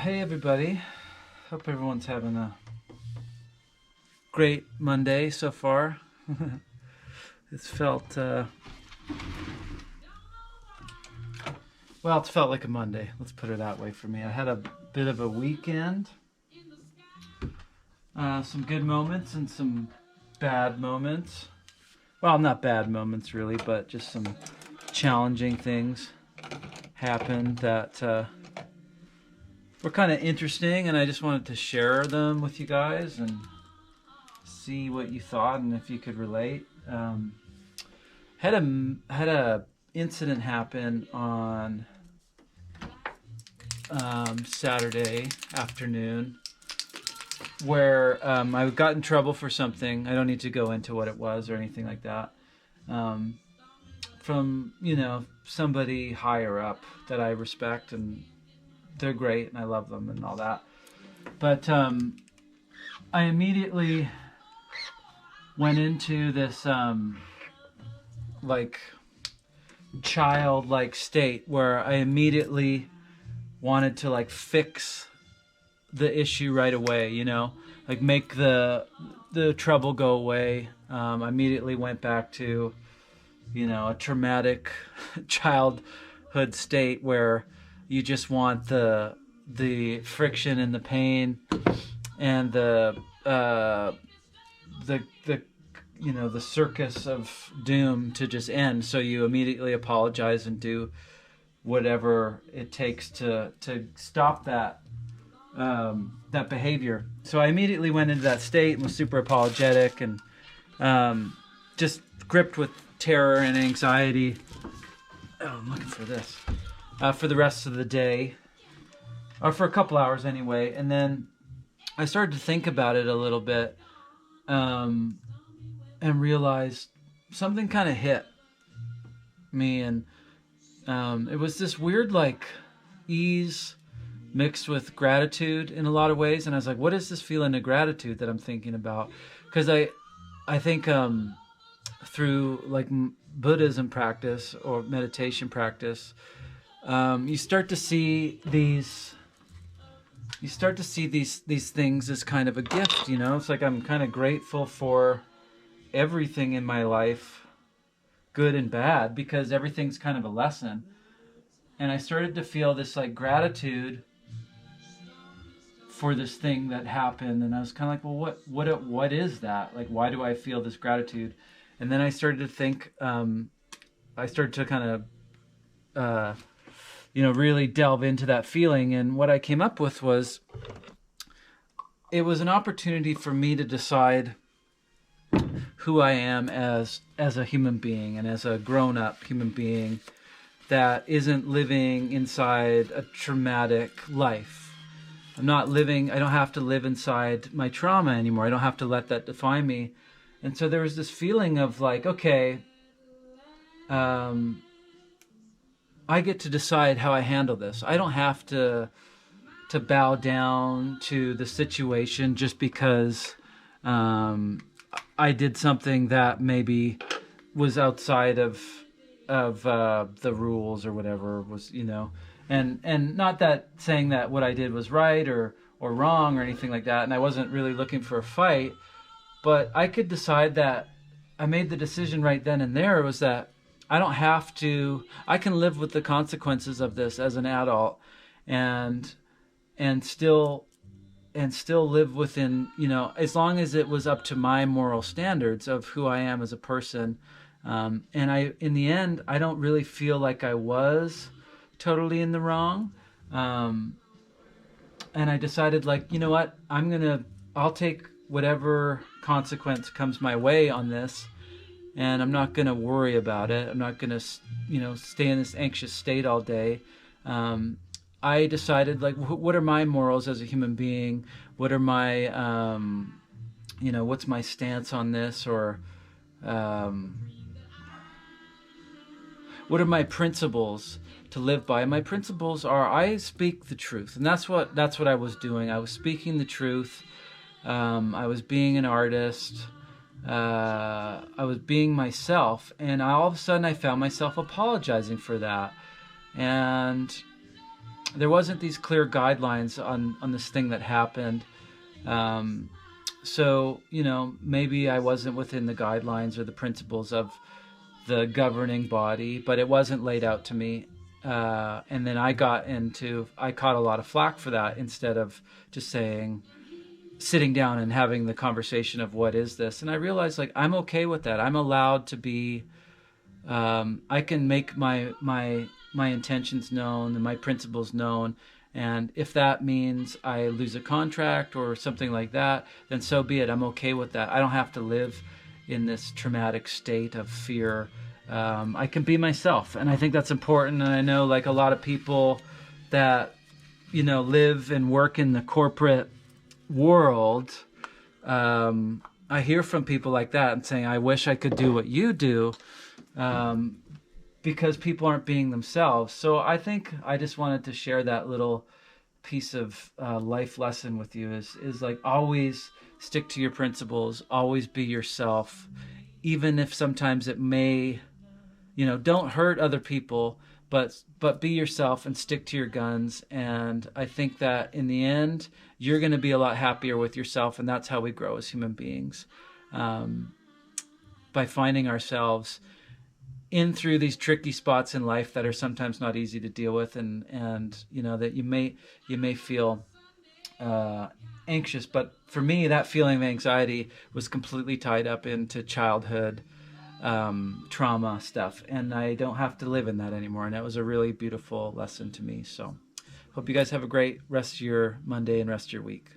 Hey everybody, hope everyone's having a great Monday so far. It's felt, it's felt like a Monday, let's put it that way for me. I had a bit of a weekend, some good moments and some bad moments. Well, not bad moments really, but just some challenging things happened that were kind of interesting, and I just wanted to share them with you guys and see what you thought and if you could relate. Had a incident happen on Saturday afternoon where I got in trouble for something. I don't need to go into what it was or anything like that. From somebody higher up that I respect, and they're great and I love them and all that. But I immediately went into this childlike state where I immediately wanted to fix the issue right away, make the trouble go away. I immediately went back to a traumatic childhood state where you just want the friction and the pain and the circus of doom to just end. So you immediately apologize and do whatever it takes to stop that behavior. So I immediately went into that state and was super apologetic and just gripped with terror and anxiety. Oh, I'm looking for this. For the rest of the day, or for a couple hours anyway. And then I started to think about it a little bit and realized something kind of hit me, and it was this weird ease mixed with gratitude in a lot of ways. And I was like, what is this feeling of gratitude that I'm thinking about? Because I think through Buddhism practice or meditation practice, you start to see these things as kind of a gift. It's like I'm kind of grateful for everything in my life, good and bad, because everything's kind of a lesson. And I started to feel this gratitude for this thing that happened, and I was kind of like, well, what is that? Why do I feel this gratitude? And then I started to think, I started to kind of really delve into that feeling. And what I came up with was, it was an opportunity for me to decide who I am as a human being, and as a grown-up human being that isn't living inside a traumatic life. I don't have to live inside my trauma anymore. I don't have to let that define me. And so there was this feeling of okay, I get to decide how I handle this. I don't have to bow down to the situation just because I did something that maybe was outside of the rules or whatever was, and not that saying that what I did was right or wrong or anything like that. And I wasn't really looking for a fight, but I could decide that I made the decision right then and there was that I don't have to. I can live with the consequences of this as an adult, and still live within, as long as it was up to my moral standards of who I am as a person. And in the end, I don't really feel like I was totally in the wrong. And I decided, you know what? I'll take whatever consequence comes my way on this. And I'm not going to worry about it. I'm not going to, stay in this anxious state all day. I decided, what are my morals as a human being? What are my, what's my stance on this? Or what are my principles to live by? And my principles are, I speak the truth. And that's what I was doing. I was speaking the truth. I was being an artist. I was being myself, and all of a sudden I found myself apologizing for that. And there wasn't these clear guidelines on this thing that happened. Um, so maybe I wasn't within the guidelines or the principles of the governing body, but it wasn't laid out to me. And then I caught a lot of flack for that, instead of just sitting down and having the conversation of what is this. And I realized, like, I'm okay with that. I'm allowed to be, I can make my intentions known and my principles known. And if that means I lose a contract or something like that, then so be it. I'm okay with that. I don't have to live in this traumatic state of fear. I can be myself, and I think that's important. And I know, like, a lot of people that live and work in the corporate world, I hear from people like that and saying, I wish I could do what you do, because people aren't being themselves. So I think I just wanted to share that little piece of life lesson with you, is like, always stick to your principles, always be yourself, even if sometimes it may, don't hurt other people, but be yourself and stick to your guns. And I think that in the end, you're going to be a lot happier with yourself, and that's how we grow as human beings, by finding ourselves in through these tricky spots in life that are sometimes not easy to deal with, and that you may feel anxious. But for me, that feeling of anxiety was completely tied up into childhood trauma stuff, and I don't have to live in that anymore. And that was a really beautiful lesson to me. So hope you guys have a great rest of your Monday and rest of your week.